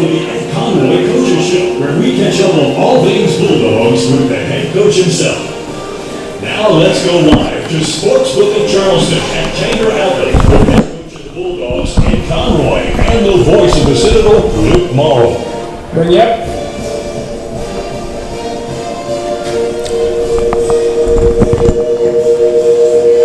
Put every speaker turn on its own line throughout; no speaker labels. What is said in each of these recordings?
to the Ed Conroy Coaches Show, where we catch up on all things Bulldogs with the head coach himself. Now let's go live to Sports with Charleston at Tanger Outlet with head coach of the Bulldogs, Ed Conroy, and the voice of the Citadel, Luke Morrow.
Yep.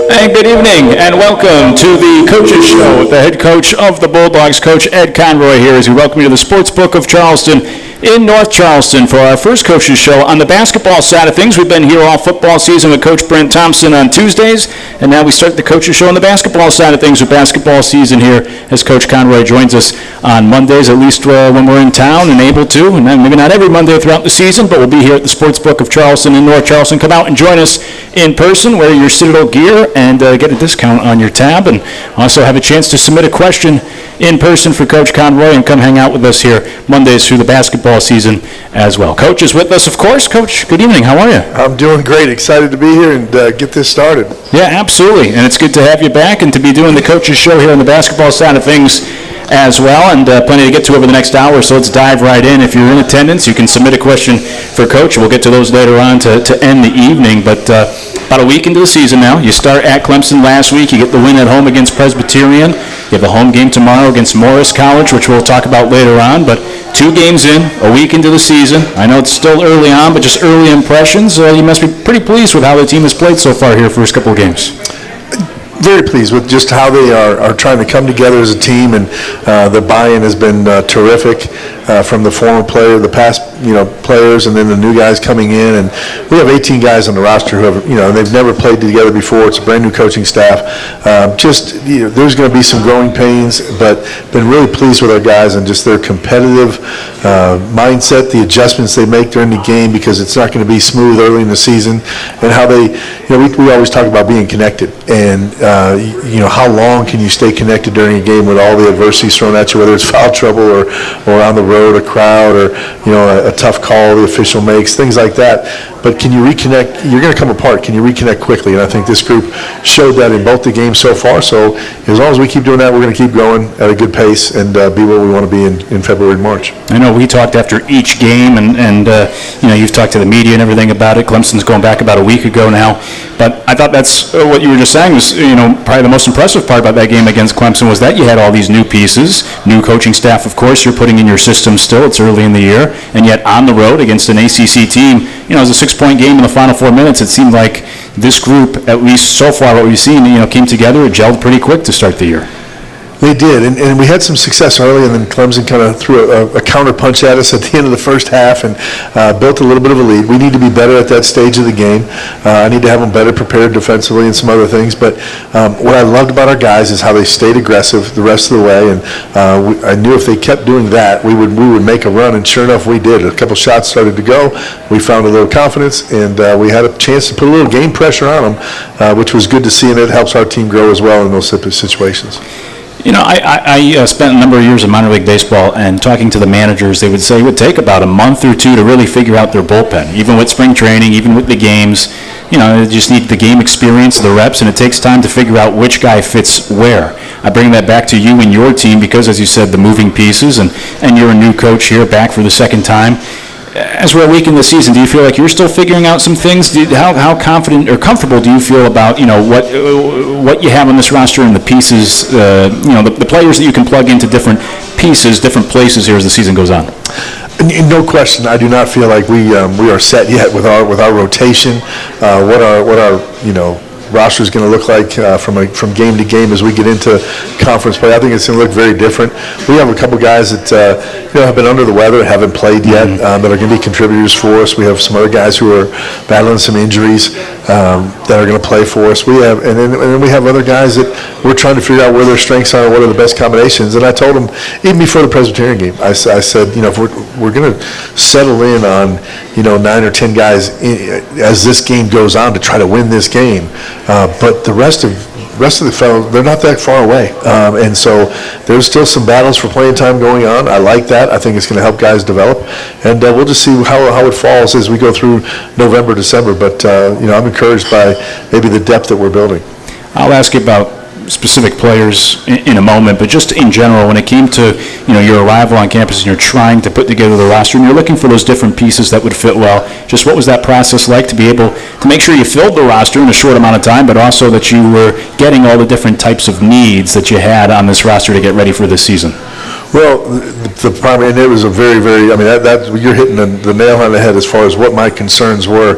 And good evening, and welcome to the Coaches Show with the head coach of the Bulldogs, Coach Ed Conroy here, as we welcome you to the Sportsbook of Charleston in North Charleston for our first Coaches Show. On the basketball side of things, we've been here all football season with Coach Brent Thompson on Tuesdays, and now we start the Coaches Show on the basketball side of things with basketball season here as Coach Conroy joins us on Mondays, at least when we're in town and able to, and maybe not every Monday throughout the season, but we'll be here at the Sportsbook of Charleston in North Charleston. Come out and join us in person, wear your Citadel gear, and get a discount on your tab, and also have a chance to submit a question in person for Coach Conroy and come hang out with us here Mondays through the basketball season as well. Coach is with us, of course. Coach, good evening. How are you?
I'm doing great. Excited to be here and get this started.
Yeah, absolutely. And it's good to have you back and to be doing the Coaches Show here on the basketball side of things as well, and plenty to get to over the next hour, so let's dive right in. If you're in attendance, you can submit a question for Coach. We'll get to those later on to end the evening, but about a week into the season now. You start at Clemson last week. You get the win at home against Presbyterian. You have a home game tomorrow against Morris College, which we'll talk about later on, but 2 games in, a week into the season. I know it's still early on, but just early impressions. You must be pretty pleased with how the team has played so far here first couple of games.
Very pleased with just how they are trying to come together as a team, and the buy-in has been terrific from the former player, the past players, and then the new guys coming in. And we have 18 guys on the roster who have they've never played together before. It's a brand new coaching staff. There's going to be some growing pains, but been really pleased with our guys and just their competitive mindset, the adjustments they make during the game, because it's not going to be smooth early in the season, and how they we always talk about being connected, and how long can you stay connected during a game with all the adversities thrown at you, whether it's foul trouble or on the road, a crowd, or a tough call the official makes, things like that. But can you reconnect? You're going to come apart. Can you reconnect quickly? And I think this group showed that in both the games so far. So as long as we keep doing that, we're going to keep going at a good pace and be where we want to be in February and March.
I know we talked after each game, and you've talked to the media and everything about it. Clemson's going back about a week ago now. But I thought that's what you were just saying was, probably the most impressive part about that game against Clemson was that you had all these new pieces, new coaching staff, of course, you're putting in your system still. It's early in the year. And yet on the road against an ACC team, it was a 6-point game in the final 4 minutes. It seemed like this group, at least so far what we've seen, came together. It gelled pretty quick to start the year.
They did, and we had some success early, and then Clemson kind of threw a counter punch at us at the end of the first half and built a little bit of a lead. We need to be better at that stage of the game. I need to have them better prepared defensively and some other things. But what I loved about our guys is how they stayed aggressive the rest of the way, and I knew if they kept doing that, we would make a run, and sure enough, we did. A couple shots started to go. We found a little confidence, and we had a chance to put a little game pressure on them, which was good to see, and it helps our team grow as well in those situations.
I spent a number of years in minor league baseball, and talking to the managers, they would say it would take about a month or 2 to really figure out their bullpen, even with spring training, even with the games. They just need the game experience, the reps, and it takes time to figure out which guy fits where. I bring that back to you and your team because, as you said, the moving pieces, and you're a new coach here, back for the second time. As we're a week in the season, do you feel like you're still figuring out some things? How confident or comfortable do you feel about what you have on this roster and the pieces, the players that you can plug into different pieces, different places here as the season goes on?
No question, I do not feel like we are set yet with our rotation. What our roster is going to look like from game to game as we get into conference play. I think it's going to look very different. We have a couple guys that have been under the weather, haven't played yet, that are going to be contributors for us. We have some other guys who are battling some injuries that are going to play for us. We have, and then we have other guys that we're trying to figure out where their strengths are, what are the best combinations. And I told them even before the Presbyterian game, I said, if we're going to settle in on 9 or 10 guys as this game goes on to try to win this game. But the rest of the fellows, they're not that far away. And so there's still some battles for playing time going on. I like that. I think it's going to help guys develop. And we'll just see how it falls as we go through November, December. But, I'm encouraged by maybe the depth that we're building.
I'll ask you about specific players in a moment, but just in general, when it came to your arrival on campus and you're trying to put together the roster and you're looking for those different pieces that would fit well, just what was that process like to be able to make sure you filled the roster in a short amount of time, but also that you were getting all the different types of needs that you had on this roster to get ready for this season?
Well, the primary, and it was a very, very, I mean, that you're hitting the nail on the head as far as what my concerns were.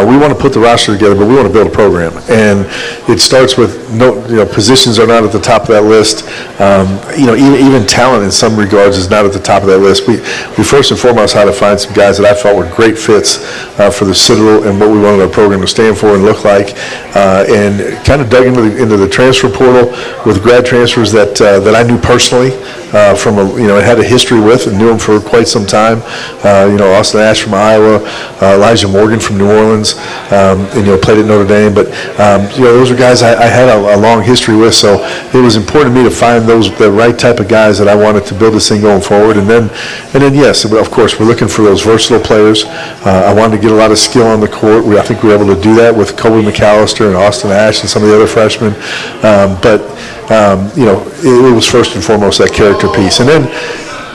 We want to put the roster together, but we want to build a program. And it starts with, positions are not at the top of that list. Even talent in some regards is not at the top of that list. We first and foremost had to find some guys that I felt were great fits for the Citadel and what we wanted our program to stand for and look like. And kind of dug into the transfer portal with grad transfers that I knew personally. Had a history with and knew him for quite some time. Austin Ash from Iowa, Elijah Morgan from New Orleans, played at Notre Dame. But those are guys I had a long history with, so it was important to me to find the right type of guys that I wanted to build this thing going forward. And then yes, of course, we're looking for those versatile players. I wanted to get a lot of skill on the court. I think we were able to do that with Kobe McAllister and Austin Ash and some of the other freshmen. It was first and foremost that character piece. And then,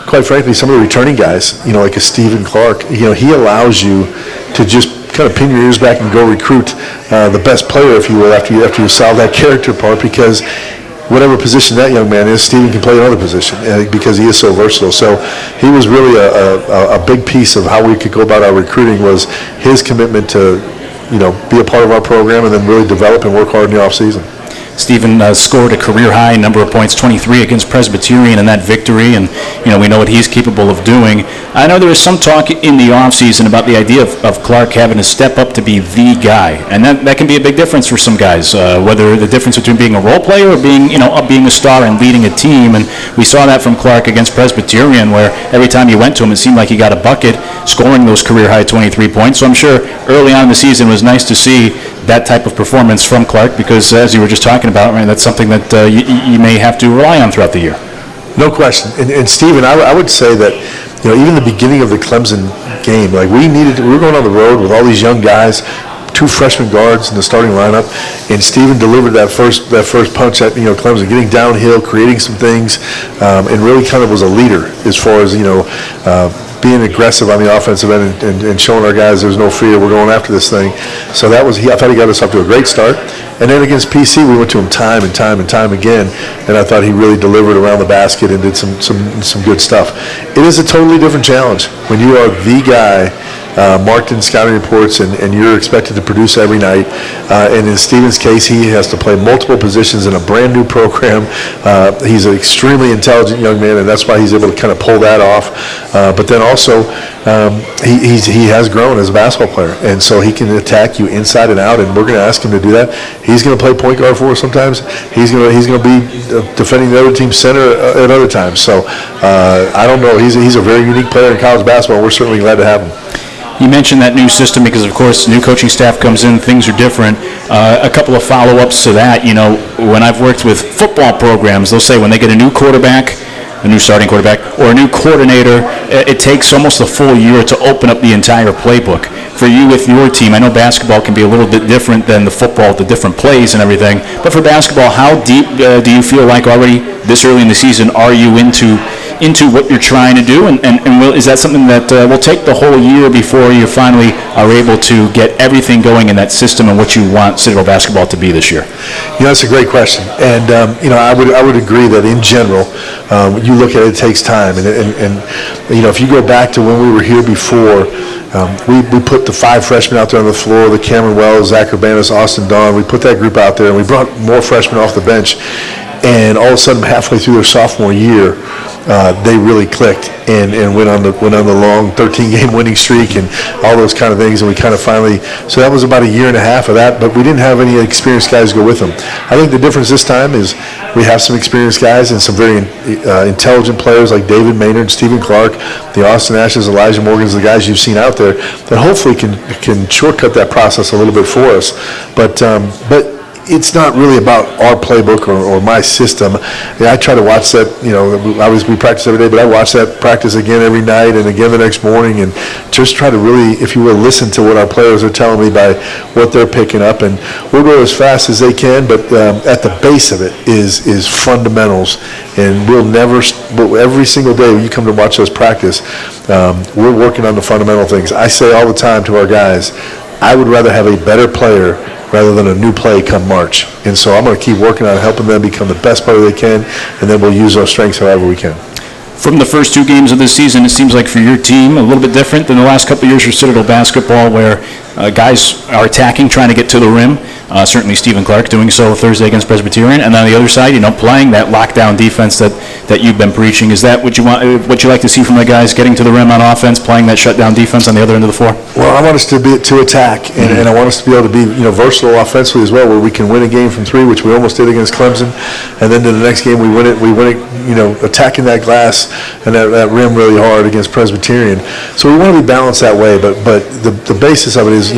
quite frankly, some of the returning guys, like a Stephen Clark, he allows you to just kind of pin your ears back and go recruit the best player, if you will, after you solve that character part, because whatever position that young man is, Stephen can play another position because he is so versatile. So he was really a big piece of how we could go about our recruiting, was his commitment to be a part of our program and then really develop and work hard in the off season.
Stephen scored a career-high number of points, 23 against Presbyterian in that victory, and we know what he's capable of doing. I know there was some talk in the offseason about the idea of Clark having to step up to be the guy, and that can be a big difference for some guys, whether the difference between being a role player or being a star and leading a team. And we saw that from Clark against Presbyterian, where every time you went to him, it seemed like he got a bucket, scoring those career-high 23 points. So I'm sure early on in the season it was nice to see that type of performance from Clark, because as you were just talking about, right, that's something that you may have to rely on throughout the year.
No question. And Stephen, I would say that even the beginning of the Clemson game, like we were going on the road with all these young guys, 2 freshman guards in the starting lineup, and Stephen delivered that first punch at Clemson, getting downhill, creating some things, and really kind of was a leader as far as being aggressive on the offensive end and showing our guys there's no fear, we're going after this thing. So I thought he got us off to a great start. And then against PC, we went to him time and time and time again, and I thought he really delivered around the basket and did some good stuff. It is a totally different challenge when you are the guy marked in scouting reports and you're expected to produce every night. And in Stephen's case, he has to play multiple positions in a brand new program. He's an extremely intelligent young man, and that's why he's able to kind of pull that off. But then also, he has grown as a basketball player, and so he can attack you inside and out, and we're going to ask him to do that. He's going to play point guard for us sometimes. He's going to be defending the other team's center at other times. So I don't know. He's a very unique player in college basketball, and we're certainly glad to have him.
You mentioned that new system because, of course, new coaching staff comes in, things are different. A couple of follow-ups to that. When I've worked with football programs, they'll say when they get a new quarterback, a new starting quarterback, or a new coordinator, it takes almost a full year to open up the entire playbook. For you with your team, I know basketball can be a little bit different than the football, the different plays and everything, but for basketball, how deep do you feel like already this early in the season are you into what you're trying to do, and is that something that will take the whole year before you finally are able to get everything going in that system and what you want Citadel basketball to be this year?
That's a great question, and I would agree that in general, you look at it takes time, and if you go back to when we were here before, we put the 5 freshmen out there on the floor, the Cameron Wells, Zach Urbanus, Austin Dawn. We put that group out there, and we brought more freshmen off the bench. And all of a sudden, halfway through their sophomore year, they really clicked and went on the long 13-game winning streak and all those kind of things. And we kind of finally, so that was about a year and a half of that. But we didn't have any experienced guys go with them. I think the difference this time is we have some experienced guys and some very intelligent players like David Maynard, Stephen Clark, the Austin Ashes, Elijah Morgans, the guys you've seen out there that hopefully can shortcut that process a little bit for us. But it's not really about our playbook or my system. Yeah, I try to watch that, we practice every day, but I watch that practice again every night and again the next morning, and just try to really, if you will, listen to what our players are telling me by what they're picking up. And we'll go as fast as they can, but at the base of it is fundamentals. And every single day when you come to watch us practice, we're working on the fundamental things. I say all the time to our guys, I would rather have a better player rather than a new play come March. And so I'm going to keep working on helping them become the best player they can, and then we'll use our strengths however we can.
From the first 2 games of this season, it seems like for your team, a little bit different than the last couple of years for Citadel basketball, where guys are attacking, trying to get to the rim. Certainly Stephen Clark doing so Thursday against Presbyterian. And on the other side, playing that lockdown defense that you've been preaching. Is that what you like to see from the guys, getting to the rim on offense, playing that shutdown defense on the other end of the floor?
Well, I want us to attack, and I want us to be able to be versatile offensively as well, where we can win a game from 3, which we almost did against Clemson, and then to the next game we win it attacking that glass and that rim really hard against Presbyterian. So we want to be balanced that way, but the basis of it is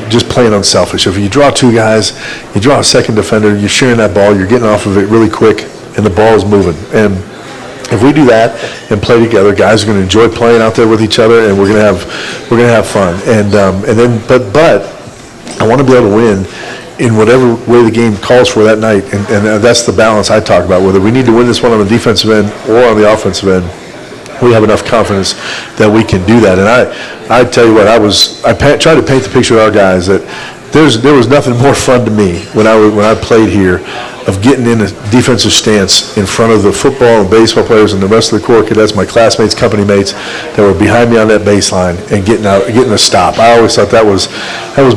just playing unselfish. If you draw 2 guys, you draw a second defender, you're sharing that ball, you're getting off of it really quick, and the ball is moving. And if we do that and play together, guys are going to enjoy playing out there with each other, and we're going to have fun. And then I want to be able to win in whatever way the game calls for that night, and that's the balance I talk about. Whether we need to win this one on the defensive end or on the offensive end, we have enough confidence that we can do that. And I tell you what, I tried to paint the picture to our guys that there was nothing more fun to me when I played here of getting in a defensive stance in front of the football and baseball players and the rest of the core cadets, my classmates, company mates that were behind me on that baseline, and getting a stop. I always thought that was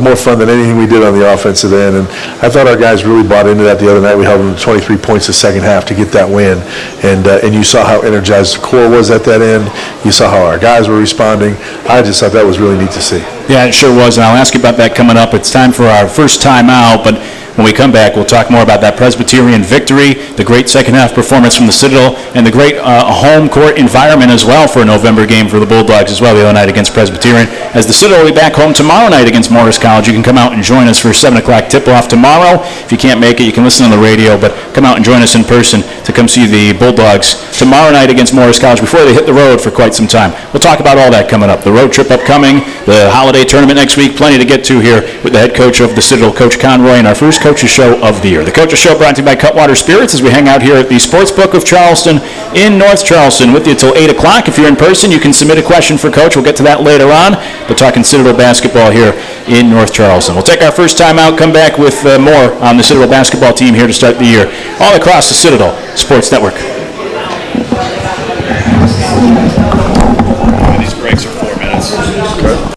more fun than anything we did on the offensive end, and I thought our guys really bought into that the other night. We held them to 23 points the second half to get that win, and you saw how energized the core was at that end. You saw how our guys were responding. I just thought that was really neat to see.
Yeah, it sure was, and I'll ask you about that coming up. It's time for our first time out, but when we come back, we'll talk more about that Presbyterian victory, the great second-half performance from the Citadel, and the great home court environment as well for a November game for the Bulldogs as well the other night against Presbyterian. As the Citadel will be back home tomorrow night against Morris College, you can come out and join us for 7 o'clock tip-off tomorrow. If you can't make it, you can listen on the radio, but come out and join us in person to come see the Bulldogs tomorrow night against Morris College before they hit the road for quite some time. We'll talk about all that coming up. The road trip upcoming, the holiday tournament next week, plenty to get to here with the head coach of the Citadel, Coach Conroy, and our first Coaches Show of the year. The Coaches Show brought to you by Cutwater Spirits as we hang out here at the Sportsbook of Charleston in North Charleston with you till 8 o'clock. If you're in person, you can submit a question for Coach. We'll get to that later on. We're talking Citadel basketball here in North Charleston. We'll take our first time out, come back with more on the Citadel basketball team here to start the year. All across the Citadel Sports Network. These breaks are 4 minutes.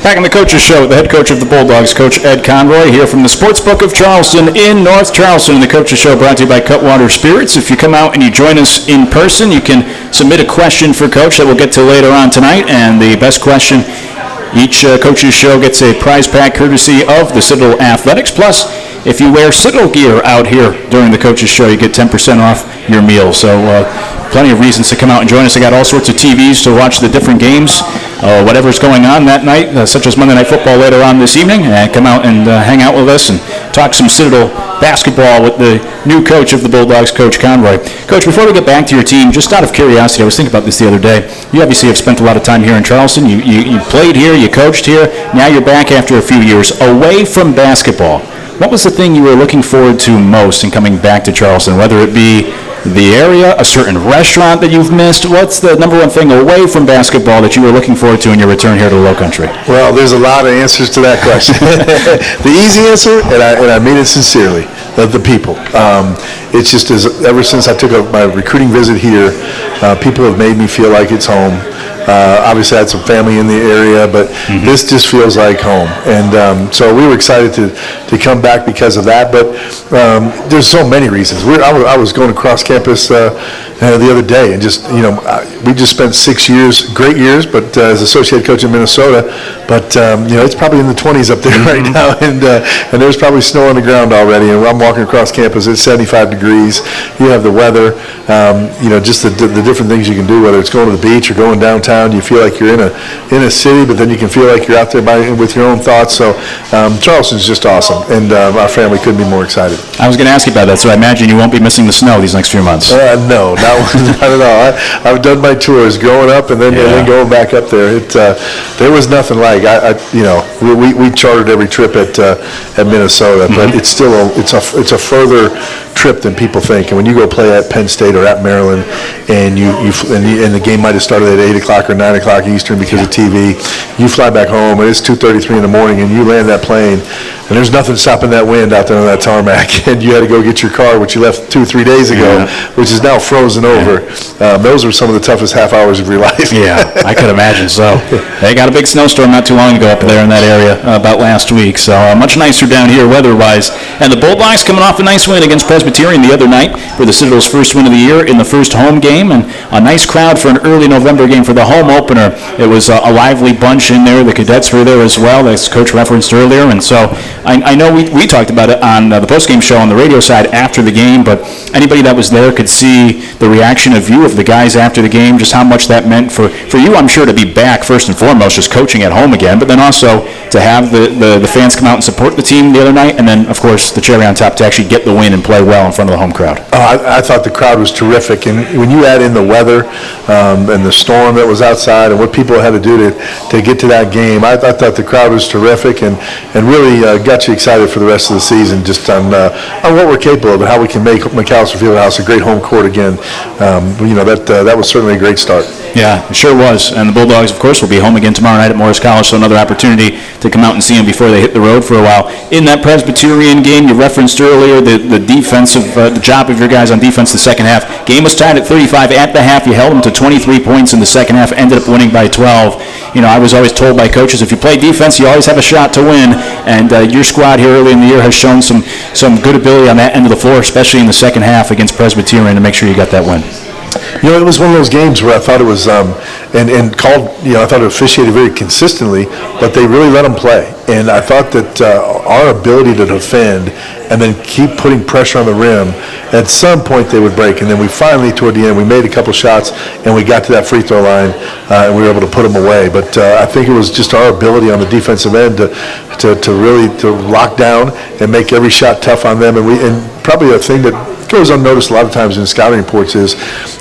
Back on the Coaches Show, the head coach of the Bulldogs, Coach Ed Conroy, here from the Sportsbook of Charleston in North Charleston. The Coaches Show brought to you by Cutwater Spirits. If you come out and you join us in person, you can submit a question for Coach that we'll get to later on tonight. And the best question, each Coaches Show gets a prize pack courtesy of the Citadel Athletics. Plus, if you wear Citadel gear out here during the Coaches Show, you get 10% off your meal. So plenty of reasons to come out and join us. I got all sorts of TVs to watch the different games, whatever's going on that night, such as Monday Night Football later on this evening. Come out and hang out with us and talk some Citadel basketball with the new coach of the Bulldogs, Coach Conroy. Coach, before we get back to your team, just out of curiosity, I was thinking about this the other day. You obviously have spent a lot of time here in Charleston. You played here, you coached here. Now you're back after a few years away from basketball. What was the thing you were looking forward to most in coming back to Charleston, whether it be the area, a certain restaurant that you've missed? What's the number one thing away from basketball that you were looking forward to in your return here to the Low Country?
Well, there's a lot of answers to that question. The easy answer, and I mean it sincerely, the people. It's just ever since I took my recruiting visit here, people have made me feel like it's home. Obviously, I had some family in the area, but this just feels like home. And so we were excited to come back because of that. But there's so many reasons. I was going across campus the other day, and just we just spent 6 years, great years, but as associate coach in Minnesota. But it's probably in the 20s up there right now, and there's probably snow on the ground already. And I'm walking across campus, it's 75 degrees. You have the weather, just the different things you can do, whether it's going to the beach or going downtown. You feel like you're in a city, but then you can feel like you're out there with your own thoughts. So Charleston's just awesome, and our family couldn't be more excited.
I was going to ask you about that, so I imagine you won't be missing the snow these next few months.
No, not at all. I've done my tours growing up and then going back up there. There was nothing like we chartered every trip at Minnesota, but it's still it's a further trip than people think. And when you go play at Penn State or at Maryland, and and the game might have started at 8 o'clock or 9 o'clock Eastern because of TV, you fly back home and it's 2:33 in the morning, and you land that plane, and there's nothing stopping that wind out there on that tarmac, and you had to go get your car, which you left 2-3 days ago, which is now frozen over. Those were some of the toughest half hours of your life.
Yeah, I could imagine so. They got a big snowstorm not too long ago up there in that area about last week, so much nicer down here weather-wise. And the Bulldogs coming off a nice win against Presbyterian the other night for the Citadel's first win of the year in the first home game, and a nice crowd for an early November game for the home opener. It was a lively bunch in there. The cadets were there as well, as Coach referenced earlier, and so I know we talked about it on the post-game show on the radio side after the game, but anybody that was there could see the reaction of you, of the guys after the game, just how much that meant for you, I'm sure, to be back first and foremost, just coaching at home again, but then also to have the fans come out and support the team the other night, and then, of course, the cherry on top to actually get the win and play well in front of the home crowd.
I thought the crowd was terrific, and when you add in the weather and the storm that was outside and what people had to do to get to that game, I thought the crowd was terrific and really got you excited for the rest of the season, just on what we're capable of and how we can make McAllister Fieldhouse a great home court again. That was certainly a great start.
Yeah, it sure was. And the Bulldogs, of course, will be home again tomorrow night at Morris College, so another opportunity to come out and see them before they hit the road for a while. In that Presbyterian game, you referenced earlier the defensive, the job of your guys on defense the second half. Game was tied at 35 at the half. You held them to 23 points in the second half, ended up winning by 12. I was always told by coaches, if you play defense, you always have a shot to win. And your squad here early in the year has shown some good ability on that end of the floor, especially in the second half against Presbyterian, to make sure you got that win.
It was one of those games where I thought it was, and called, I thought it officiated very consistently, but they really let them play. And I thought that our ability to defend and then keep putting pressure on the rim, at some point they would break. And then we finally, toward the end, we made a couple shots, and we got to that free throw line, and we were able to put them away. But I think it was just our ability on the defensive end to really lock down and make every shot tough on them. And probably a thing that goes unnoticed a lot of times in scouting reports is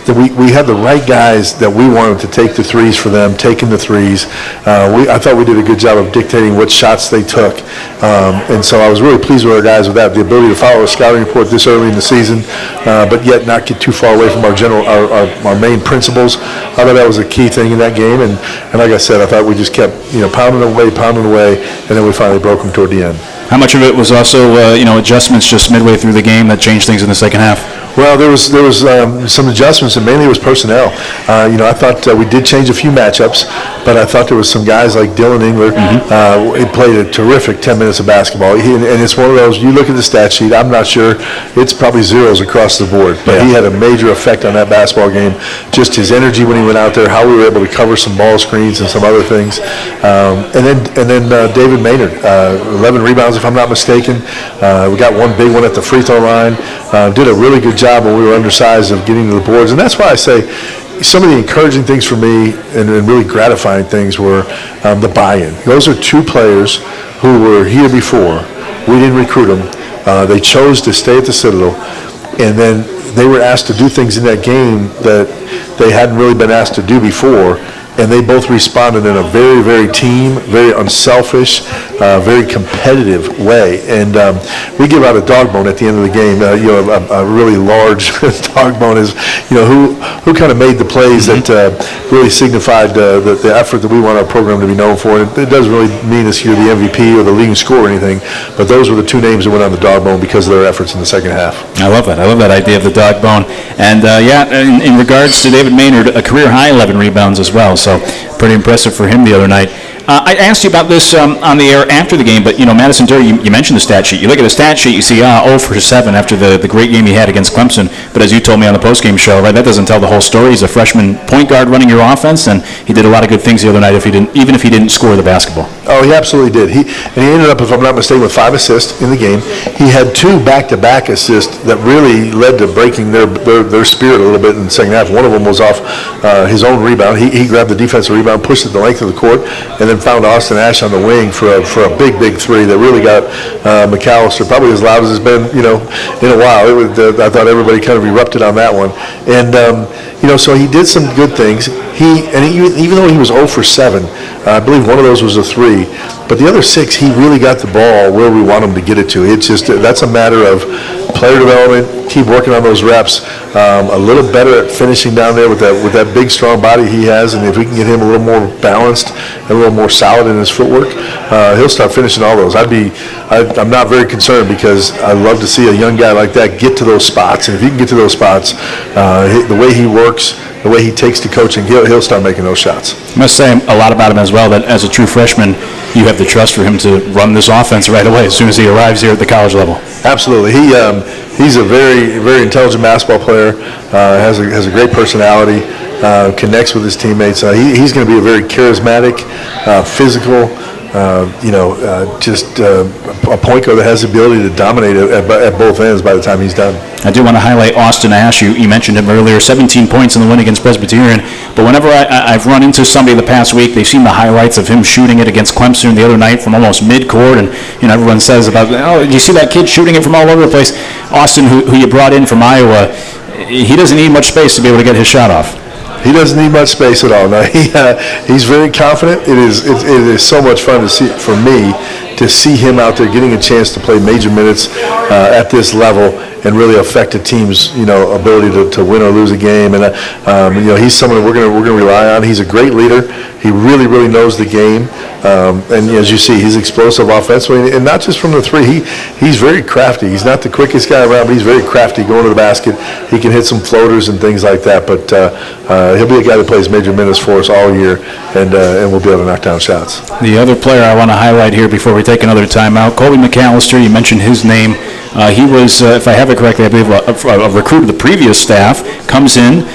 that we had the right guys that we wanted to take the threes for them, taking the threes. I thought we did a good job of dictating what shots they took. And so I was really pleased with our guys with that, the ability to follow a scouting report this early in the season, but yet not get too far away from our main principles. I thought that was a key thing in that game. And like I said, I thought we just kept pounding away, and then we finally broke them toward the end.
How much of it was also, adjustments just midway through the game that changed things in the second half?
Well, there was some adjustments, and mainly it was personnel. I thought we did change a few matchups, but I thought there was some guys like Dylan Engler. He played a terrific 10 minutes of basketball, and it's one of those, you look at the stat sheet, I'm not sure, it's probably zeros across the board, but he had a major effect on that basketball game. Just his energy when he went out there, how we were able to cover some ball screens and some other things. And then David Maynard, 11 rebounds if I'm not mistaken. We got one big one at the free throw line. Did a really good job when we were undersized of getting to the boards, and that's why I say some of the encouraging things for me and really gratifying things were the buy-in. Those are two players who were here before. We didn't recruit them. They chose to stay at the Citadel, and then they were asked to do things in that game that they hadn't really been asked to do before. And they both responded in a very, very very unselfish, very competitive way. And we give out a dog bone at the end of the game. A really large dog bone is, who kind of made the plays that really signified the effort that we want our program to be known for. And it doesn't really mean us you're the MVP or the leading scorer or anything, but those were the two names that went on the dog bone because of their efforts in the second half.
I love that. I love that idea of the dog bone. And in regards to David Maynard, a career high 11 rebounds as well. So pretty impressive for him the other night. I asked you about this on the air after the game, but, Madison Durr, you mentioned the stat sheet. You look at the stat sheet, you see 0 for 7 after the great game he had against Clemson. But as you told me on the postgame show, right, that doesn't tell the whole story. He's a freshman point guard running your offense, and he did a lot of good things the other night even if he didn't score the basketball.
Oh, he absolutely did. He ended up, if I'm not mistaken, with 5 assists in the game. He had 2 back-to-back assists that really led to breaking their spirit a little bit in the second half. One of them was off his own rebound. He grabbed the defensive rebound, pushed it the length of the court, and then found Austin Ash on the wing for a big three that really got McAllister probably as loud as it's been in a while. I thought everybody kind of erupted on that one, and so he did some good things. Even though he was 0 for 7, I believe one of those was a 3, but the other 6 he really got the ball where we want him to get it to. It's just that's a matter of player development. Keep working on those reps. A little better at finishing down there with that big strong body he has, and if we can get him a little more balanced and a little more solid in his footwork, he'll start finishing all those. I'm not very concerned because I love to see a young guy like that get to those spots, and if he can get to those spots, the way he works, the way he takes to coaching, he'll start making those shots.
I must say a lot about him as well, that as a true freshman, you have the trust for him to run this offense right away as soon as he arrives here at the college level.
Absolutely. He's a very, very intelligent basketball player, has a great personality, connects with his teammates. He's going to be a very charismatic, physical, just a point guard that has the ability to dominate at both ends by the time he's done.
I do want to highlight Austin Ash. You mentioned him earlier, 17 points in the win against Presbyterian. But whenever I've run into somebody the past week, they've seen the highlights of him shooting it against Clemson the other night from almost mid-court. And everyone says about, you see that kid shooting it from all over the place? Austin, who you brought in from Iowa, he doesn't need much space to be able to get his shot off.
He doesn't need much space at all. No, he's very confident. It is so much fun to see for me to see him out there getting a chance to play major minutes at this level and really affect a team's ability to win or lose a game. And he's someone that we're going to rely on. He's a great leader. He really knows the game. And as you see, he's explosive offensively, and not just from the 3. He's very crafty. He's not the quickest guy around, but he's very crafty going to the basket. He can hit some floaters and things like that. But he'll be a guy that plays major minutes for us all year, and we'll be able to knock down shots.
The other player I want to highlight here before we take another timeout, Colby McAllister. You mentioned his name. He was, if I have it correctly, I believe a recruit of the previous staff, comes in,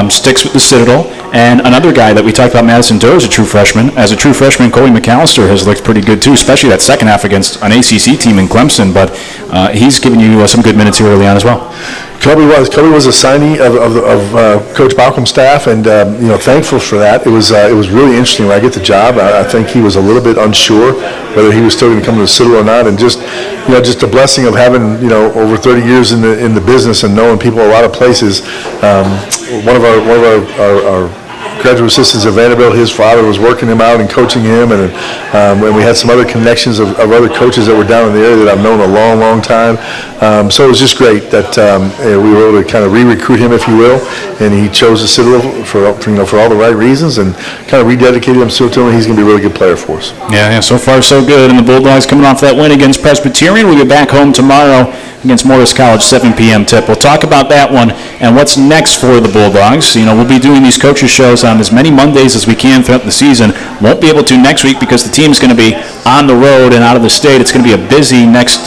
sticks with the Citadel, and another guy that we talked about, Madison Durr, is a true freshman. As a true freshman, Colby McAllister has looked pretty good too, especially that second half against an ACC team in Clemson, but he's given you some good minutes here early on as well.
Colby was a signee of Coach Balcom's staff, and thankful for that. It was really interesting when I get the job. I think he was a little bit unsure whether he was still going to come to the Citadel or not, and just the blessing of having over 30 years in the business and knowing people a lot of places. One of our graduate assistants at Vanderbilt. His father was working him out and coaching him, and we had some other connections of other coaches that were down in the area that I've known a long, long time. So it was just great that we were able to kind of re-recruit him, if you will, and he chose the Citadel for all the right reasons, and kind of rededicated himself to him. He's going to be a really good player for us.
Yeah, so far so good. And the Bulldogs coming off that win against Presbyterian. We'll be back home tomorrow against Morris College, 7 p.m. tip. We'll talk about that one and what's next for the Bulldogs. We'll be doing these coaches shows on as many Mondays as we can throughout the season. Won't be able to next week because the team's going to be on the road and out of the state. It's going to be a busy next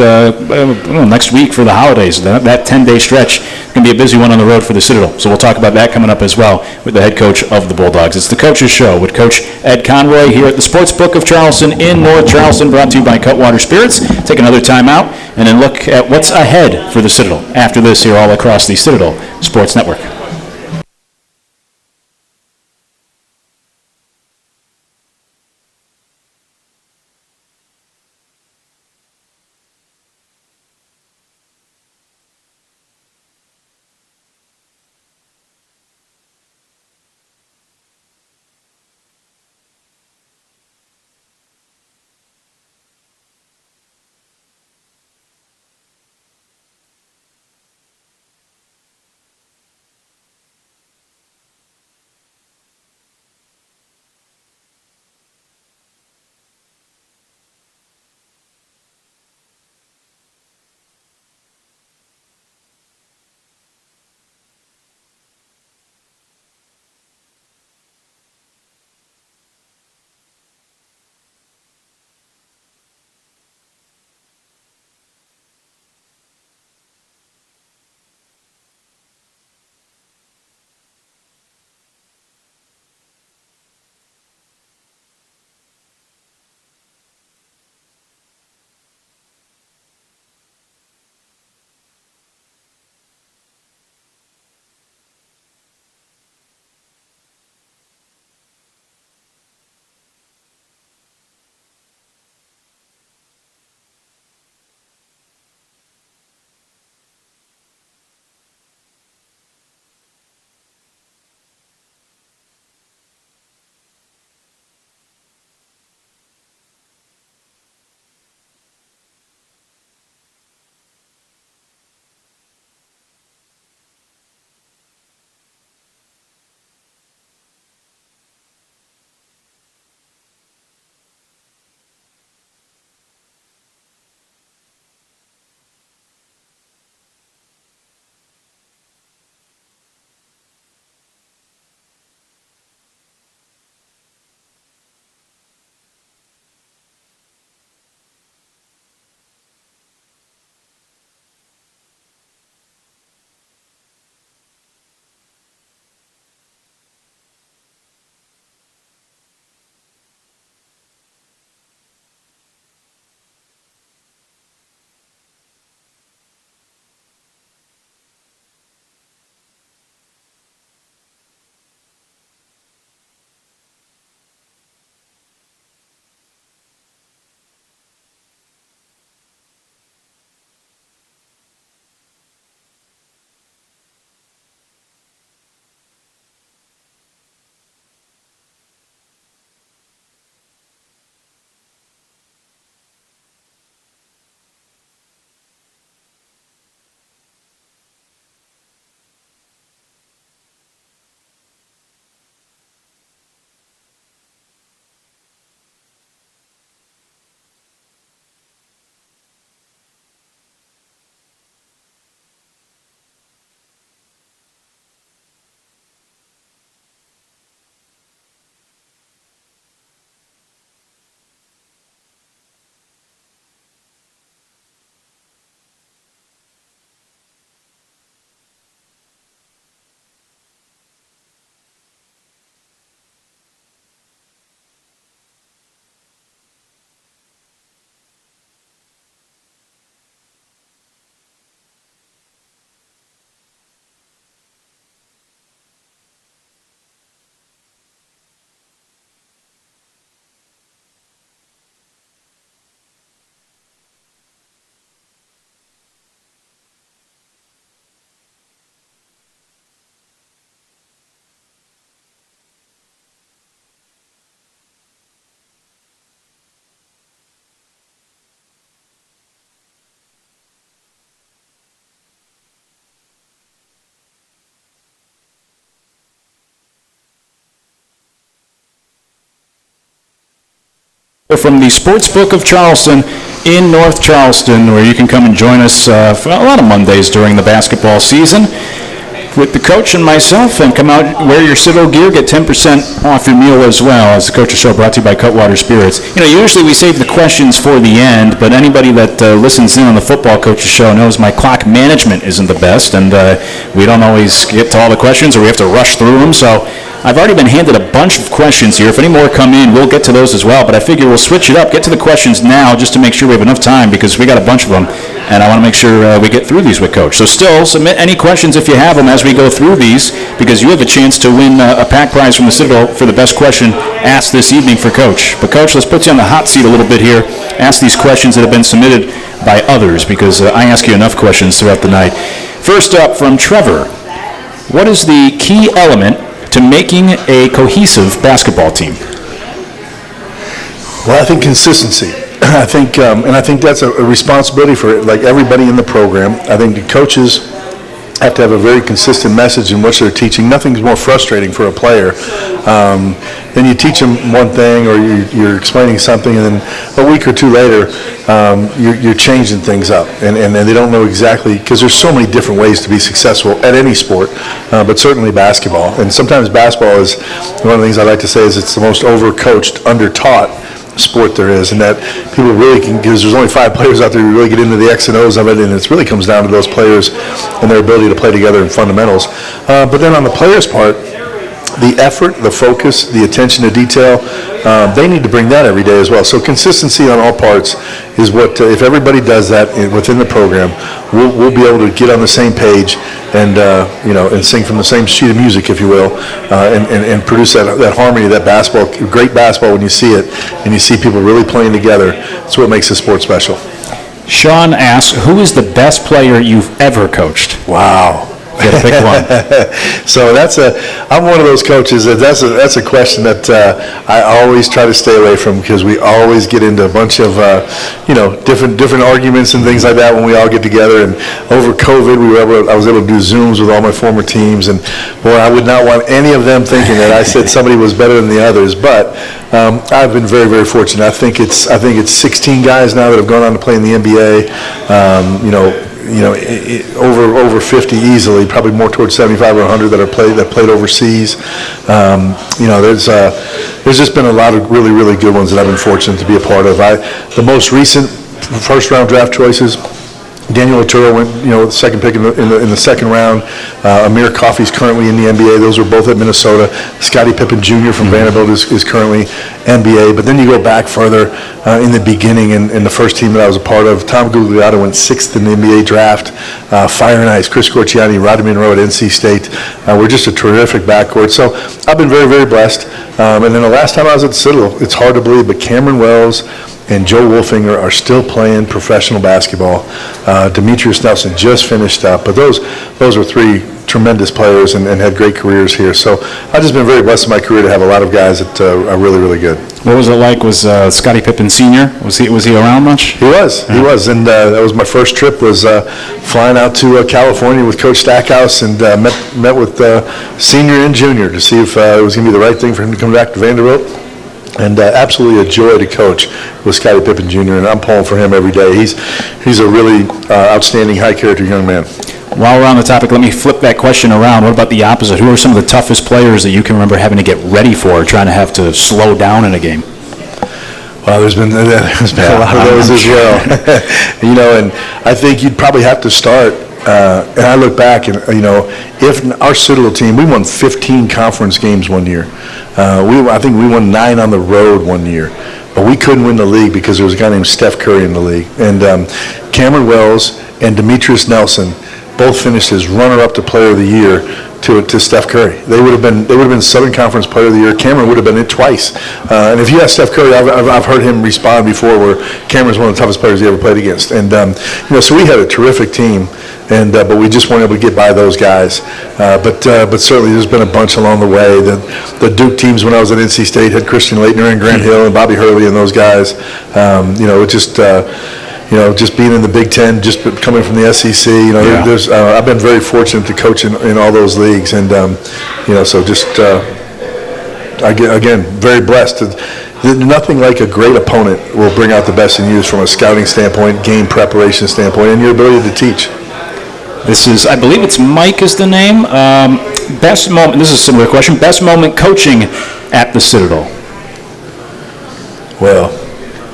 week for the holidays. That 10-day stretch is going to be a busy one on the road for the Citadel. So we'll talk about that coming up as well with the head coach of the Bulldogs. It's the Coaches Show with Coach Ed Conroy here at the Sportsbook of Charleston in North Charleston, brought to you by Cutwater Spirits. Take another time out and then look at what's ahead for the Citadel after this here all across the Citadel Sports Network. From the Sports Book of Charleston in North Charleston, where you can come and join us for a lot of Mondays during the basketball season with the coach and myself, and come out, wear your Citadel gear, get 10% off your meal as well, as the Coach's Show brought to you by Cutwater Spirits. You know, usually we save the questions for the end, but anybody that listens in on the Football Coach's Show knows my clock management isn't the best, and we don't always get to all the questions, or we have to rush through them, so I've already been handed a bunch of questions here. If any more come in, we'll get to those as well, but I figure we'll switch it up, get to the questions now, just to make sure we have enough time, because we got a bunch of them, and I want to make sure we get through these with Coach. So still, submit any questions if you have them as we go through these, because you have a chance to win a pack prize from the Citadel for the best question asked this evening for Coach. But Coach, let's put you on the hot seat a little bit here. Ask these questions that have been submitted by others, because I ask you enough questions throughout the night. First up, from Trevor, what is the key element to making a cohesive basketball team?
Well, I think consistency. I think that's a responsibility for like everybody in the program. I think the coaches have to have a very consistent message in what they're teaching. Nothing's more frustrating for a player than you teach them one thing, or you're explaining something, and then a week or two later, you're changing things up, and they don't know exactly, because there's so many different ways to be successful at any sport, but certainly basketball. And sometimes basketball is, one of the things I like to say is it's the most overcoached, undertaught sport there is, and that people really can, because there's only 5 players out there who really get into the X and O's of it, and it really comes down to those players and their ability to play together in fundamentals. But then on the players' part, the effort, the focus, the attention to detail, they need to bring that every day as well. So consistency on all parts is what, if everybody does that within the program, we'll be able to get on the same page and and sing from the same sheet of music, if you will, and produce that harmony, that basketball, great basketball when you see it, and you see people really playing together. That's what makes the sport special.
Sean asks, who is the best player you've ever coached?
Wow.
You gotta pick one.
So I'm one of those coaches that's a question that I always try to stay away from, because we always get into a bunch of different arguments and things like that when we all get together. And over COVID, I was able to do Zooms with all my former teams, and boy, I would not want any of them thinking that I said somebody was better than the others. But I've been very, very fortunate. I think it's 16 guys now that have gone on to play in the NBA. Over 50 easily, probably more towards 75 or 100 that played overseas. There's just been a lot of really, really good ones that I've been fortunate to be a part of. The most recent first-round draft choices, Daniel Otero went, second pick in the second round. Amir Coffey's currently in the NBA. Those were both at Minnesota. Scottie Pippen Jr. from Vanderbilt is currently NBA. But then you go back further in the beginning, in the first team that I was a part of, Tom Gugliotta went 6th in the NBA draft. Fire and Ice, Chris Corciani, Rodney Monroe at NC State. We're just a terrific backcourt. So I've been very, very blessed. And then the last time I was at the Citadel, it's hard to believe, but Cameron Wells and Joe Wolfinger are still playing professional basketball. Demetrius Nelson just finished up, but those are 3 tremendous players and had great careers here. So I've just been very blessed in my career to have a lot of guys that are really, really good.
What was it like? Was Scottie Pippen Sr.? Was he around much?
He was, and that was my first trip. Was flying out to California with Coach Stackhouse, and met with Senior and Junior to see if it was going to be the right thing for him to come back to Vanderbilt. And absolutely a joy to coach with Scottie Pippen Jr., and I'm pulling for him every day. He's a really outstanding, high-character young man.
While we're on the topic, let me flip that question around. What about the opposite? Who are some of the toughest players that you can remember having to get ready for, trying to have to slow down in a game?
Well, there's been a lot of those as well. And I think you'd probably have to start. And I look back, and if our Citadel team, we won 15 conference games one year. I think we won 9 on the road one year, but we couldn't win the league because there was a guy named Steph Curry in the league. And Cameron Wells and Demetrius Nelson both finished as runner-up to Player of the Year to Steph Curry. They would have been Southern Conference Player of the Year. Cameron would have been it twice. And if you ask Steph Curry, I've heard him respond before, where Cameron's one of the toughest players he ever played against. And so we had a terrific team, but we just weren't able to get by those guys. But certainly there's been a bunch along the way. The Duke teams when I was at NC State had Christian Laettner and Grant Hill and Bobby Hurley and those guys. Just being in the Big Ten, just coming from the SEC, I've been very fortunate to coach in all those leagues, and so just again, very blessed. Nothing like a great opponent will bring out the best in you from a scouting standpoint, game preparation standpoint, and your ability to teach.
This is, I believe it's Mike is the name. Best moment, this is a similar question, best moment coaching at the Citadel?
Well,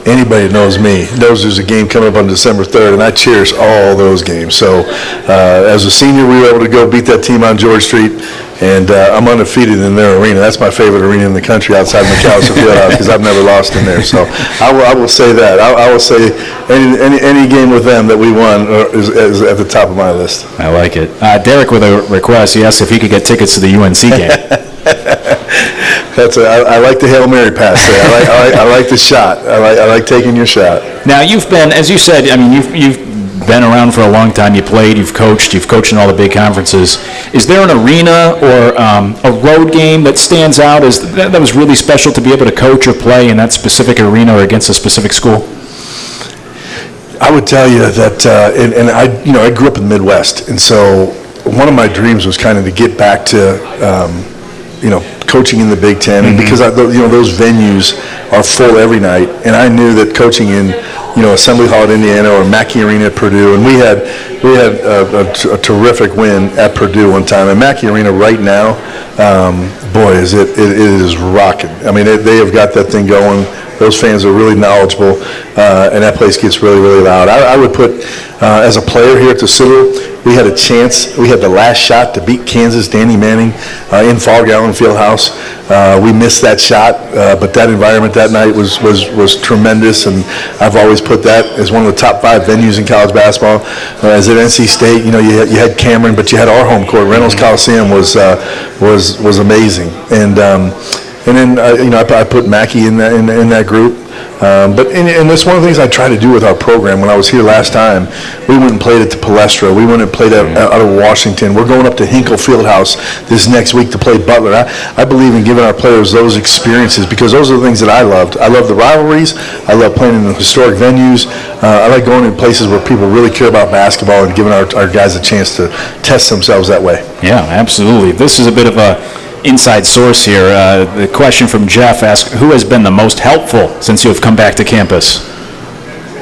anybody that knows me knows there's a game coming up on December 3rd, and I cherish all those games. So as a senior, we were able to go beat that team on George Street, and I'm undefeated in their arena. That's my favorite arena in the country outside McAllister Fieldhouse because I've never lost in there. So I will say that. I will say any game with them that we won is at the top of my list.
I like it. Derek with a request. He asked if he could get tickets to the UNC game.
I like the Hail Mary pass there. I like the shot. I like taking your shot.
Now, you've been, as you said, I mean, you've been around for a long time. You played, you've coached in all the big conferences. Is there an arena or a road game that stands out as that was really special to be able to coach or play in that specific arena or against a specific school?
I would tell you that, and I grew up in the Midwest, and so one of my dreams was kind of to get back to, coaching in the Big Ten, and because those venues are full every night, and I knew that coaching in Assembly Hall at Indiana or Mackey Arena at Purdue, and we had a terrific win at Purdue one time, and Mackey Arena right now, boy, it is rocking. I mean, they have got that thing going. Those fans are really knowledgeable, and that place gets really, really loud. I would put, as a player here at the Citadel, we had a chance. We had the last shot to beat Kansas, Danny Manning, in Fog Allen Fieldhouse. We missed that shot, but that environment that night was tremendous, and I've always put that as one of the top 5 venues in college basketball. As at NC State, you had Cameron, but you had our home court. Reynolds Coliseum was amazing, and then I put Mackey in that group. But that's one of the things I try to do with our program. When I was here last time, we went and played at the Palestra. We went and played out of Washington. We're going up to Hinkle Fieldhouse this next week to play Butler. I believe in giving our players those experiences because those are the things that I loved. I love the rivalries. I love playing in the historic venues. I like going in places where people really care about basketball and giving our guys a chance to test themselves that way.
Yeah, absolutely. This is a bit of a inside source here. The question from Jeff asks, who has been the most helpful since you have come back to campus?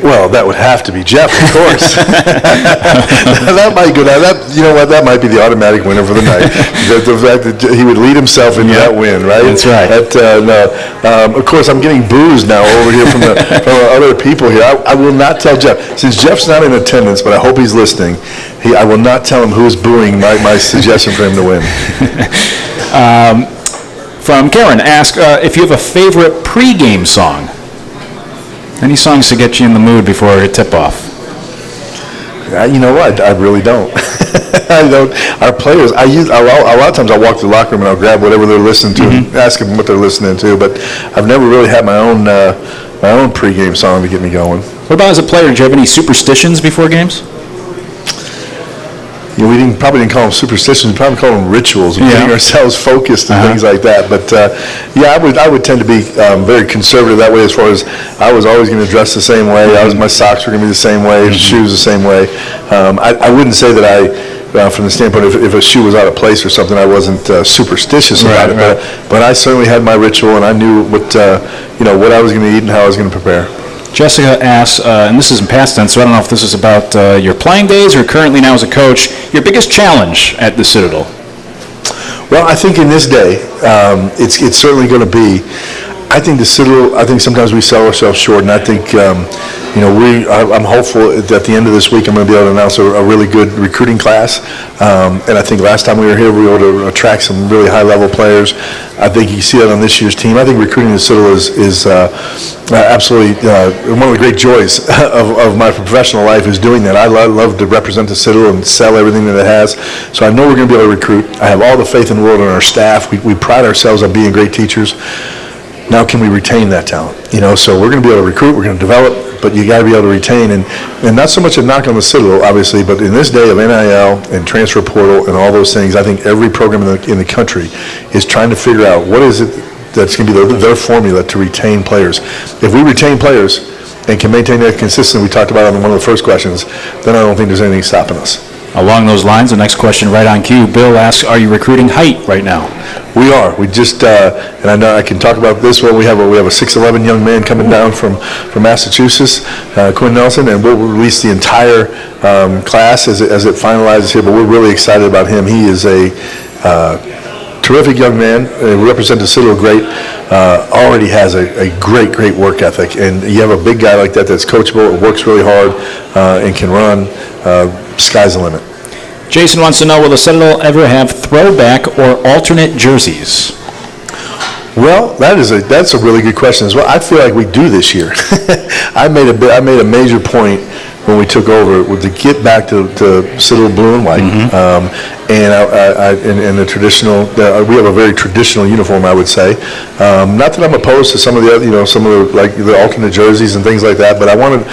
Well, that would have to be Jeff, of course. That might go down. That might be the automatic winner for the night. The fact that he would lead himself into that win, right?
That's right.
Of course, I'm getting boos now over here from other people here. I will not tell Jeff, since Jeff's not in attendance, but I hope he's listening. I will not tell him who is booing my suggestion for him to win.
From Karen, ask if you have a favorite pregame song. Any songs to get you in the mood before a tip-off?
You know what? I really don't. I don't. Our players, a lot of times I'll walk to the locker room and I'll grab whatever they're listening to and ask them what they're listening to, but I've never really had my own pregame song to get me going.
What about as a player? Did you have any superstitions before games?
We probably didn't call them superstitions. We probably call them rituals, getting ourselves focused and things like that. But I would tend to be very conservative that way. As far as I was always going to dress the same way. My socks were going to be the same way. Shoes the same way. I wouldn't say that I, from the standpoint if a shoe was out of place or something, I wasn't superstitious about it. But I certainly had my ritual, and I knew what I was going to eat and how I was going to prepare.
Jessica asks, and this is in past tense, so I don't know if this is about your playing days or currently now as a coach, your biggest challenge at the Citadel?
Well, I think in this day, it's certainly going to be, I think the Citadel, I think sometimes we sell ourselves short, and I think, I'm hopeful that at the end of this week I'm going to be able to announce a really good recruiting class. And I think last time we were here, we were able to attract some really high-level players. I think you see that on this year's team. I think recruiting the Citadel is absolutely one of the great joys of my professional life is doing that. I love to represent the Citadel and sell everything that it has. So I know we're going to be able to recruit. I have all the faith in the world in our staff. We pride ourselves on being great teachers. Now can we retain that talent? So we're going to be able to recruit, we're going to develop, but you got to be able to retain. And not so much a knock on the Citadel, obviously, but in this day of NIL and transfer portal and all those things, I think every program in the country is trying to figure out what is it that's going to be their formula to retain players. If we retain players and can maintain that consistency we talked about on one of the first questions, then I don't think there's anything stopping us.
Along those lines, the next question right on cue, Bill asks, are you recruiting height right now?
We are. We just, and I know I can talk about this one. We have a 6'11" young man coming down from Massachusetts, Quinn Nelson, and we'll release the entire class as it finalizes here. But we're really excited about him. He is a terrific young man. Represents the Citadel great. Already has a great work ethic, and you have a big guy like that that's coachable, works really hard, and can run. Sky's the limit.
Jason wants to know, will the Citadel ever have throwback or alternate jerseys?
Well, that's a really good question as well. I feel like we do this year. I made a major point when we took over to get back to Citadel blue and white, and the traditional. We have a very traditional uniform, I would say. Not that I'm opposed to some of the other, some of the alternate jerseys and things like that, but I wanted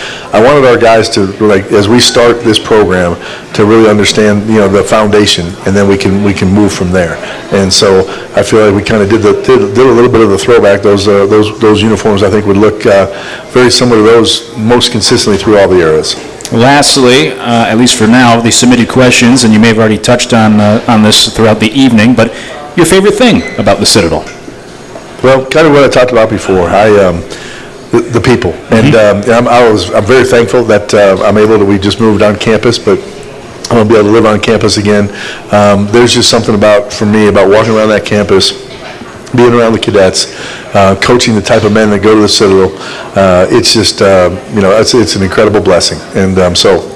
our guys to, as we start this program, to really understand the foundation, and then we can move from there. And so I feel like we kind of did a little bit of the throwback. Those uniforms I think would look very similar to those most consistently through all the eras.
Lastly, at least for now, the submitted questions, and you may have already touched on this throughout the evening, but your favorite thing about the Citadel? Well,
kind of what I talked about before. The people, and I'm very thankful that we just moved on campus, but I'm going to be able to live on campus again. There's just something for me about walking around that campus, being around the cadets, coaching the type of men that go to the Citadel. It's just, it's an incredible blessing. And so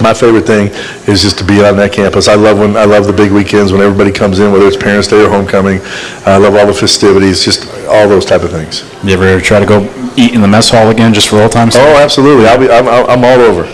my favorite thing is just to be on that campus. I love the big weekends when everybody comes in, whether it's Parents' Day or homecoming. I love all the festivities, just all those type of things.
You ever try to go eat in the mess hall again just for old time's sake?
Oh, absolutely. I'm all over.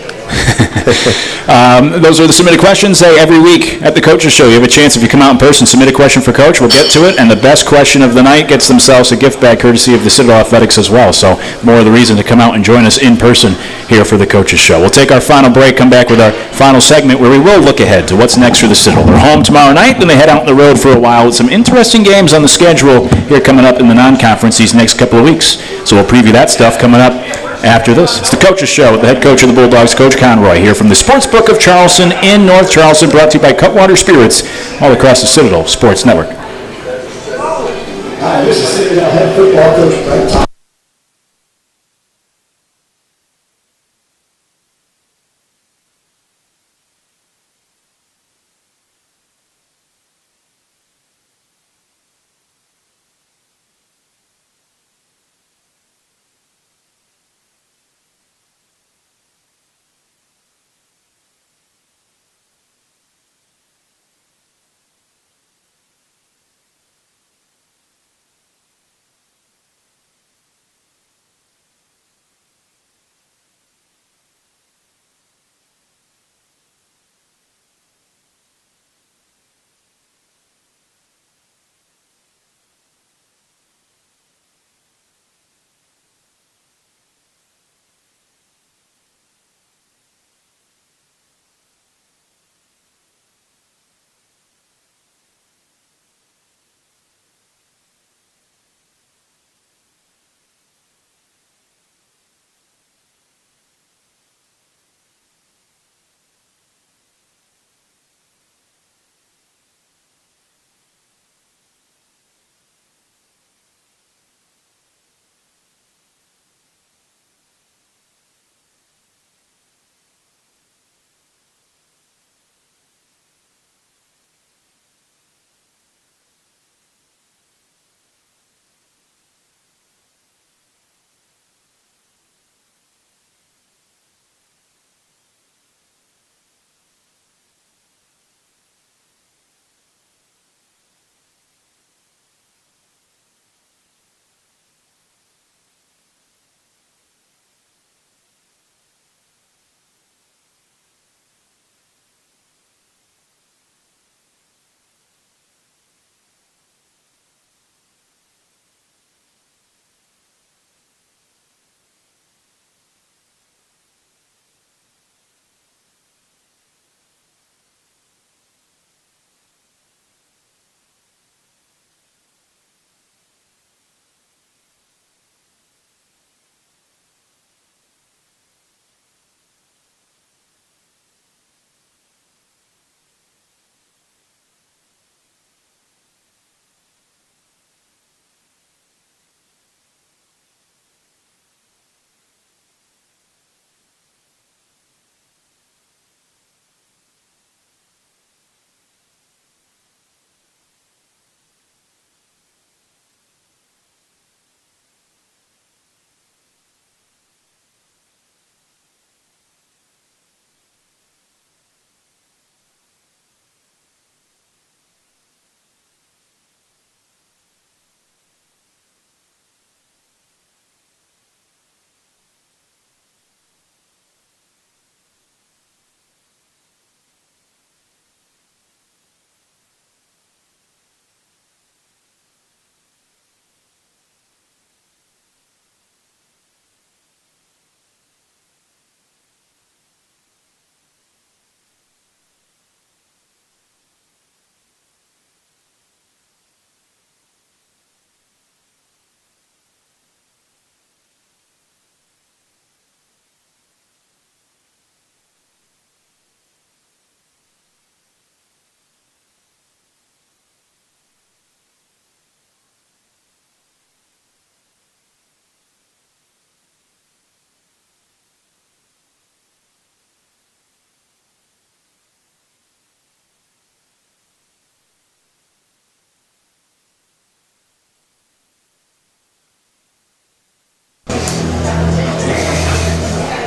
Those are the submitted questions. Hey, every week at the Coaches Show, you have a chance, if you come out in person, submit a question for Coach. We'll get to it, and the best question of the night gets themselves a gift bag courtesy of the Citadel Athletics as well. So more of the reason to come out and join us in person here for the Coaches Show. We'll take our final break, come back with our final segment where we will look ahead to what's next for the Citadel. They're home tomorrow night, then they head out on the road for a while with some interesting games on the schedule here coming up in the non-conference these next couple of weeks. So we'll preview that stuff coming up after this. It's the Coaches Show with the head coach of the Bulldogs, Coach Conroy, here from the Sportsbook of Charleston in North Charleston, brought to you by Cutwater Spirits, all across the Citadel Sports Network.
Hi, this is Citadel head football coach Brett Thomas.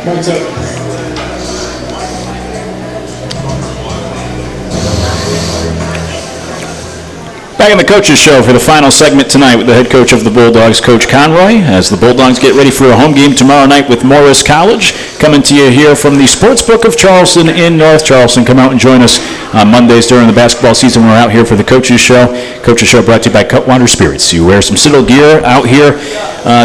Mike's up.
Back in the Coaches Show for the final segment tonight with the head coach of the Bulldogs, Coach Conroy, as the Bulldogs get ready for a home game tomorrow night with Morris College. Coming to you here from the Sportsbook of Charleston in North Charleston. Come out and join us on Mondays during the basketball season. We're out here for the Coaches Show. Coaches Show brought to you by Cutwater Spirits. You wear some Citadel gear out here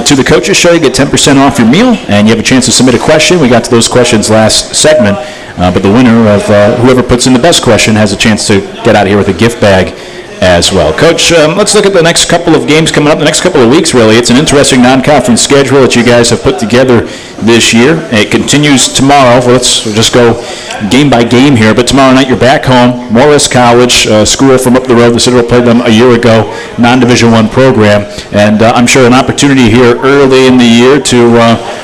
to the Coaches Show, you get 10% off your meal, and you have a chance to submit a question. We got to those questions last segment, but the winner of whoever puts in the best question has a chance to get out of here with a gift bag as well. Coach, let's look at the next couple of games coming up, the next couple of weeks, really. It's an interesting non-conference schedule that you guys have put together this year. It continues tomorrow. Let's just go game by game here. But tomorrow night, you're back home. Morris College, school from up the road. The Citadel played them a year ago, non-Division I program. And I'm sure an opportunity here early in the year to,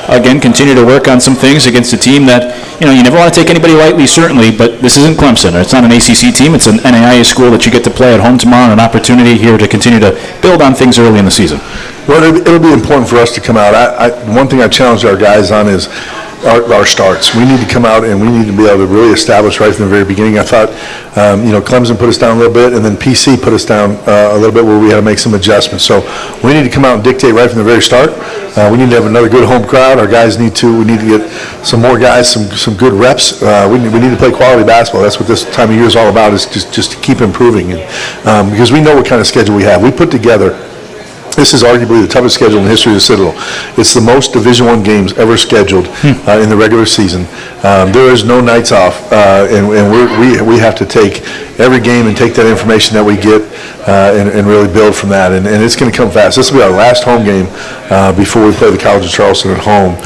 again, continue to work on some things against a team that, you never want to take anybody lightly, certainly, but this isn't Clemson. It's not an ACC team. It's an NAIA school that you get to play at home tomorrow, and an opportunity here to continue to build on things early in the season.
Well, it'll be important for us to come out. One thing I challenged our guys on is our starts. We need to come out and we need to be able to really establish right from the very beginning. I thought, Clemson put us down a little bit, and then PC put us down a little bit where we had to make some adjustments. So we need to come out and dictate right from the very start. We need to have another good home crowd. Our guys we need to get some more guys, some good reps. We need to play quality basketball. That's what this time of year is all about, is just to keep improving. And because we know what kind of schedule we have. We put together, this is arguably the toughest schedule in the history of the Citadel. It's the most Division I games ever scheduled in the regular season. There is no nights off, and we have to take every game and take that information that we get and really build from that. And it's going to come fast. This will be our last home game before we play the College of Charleston at home.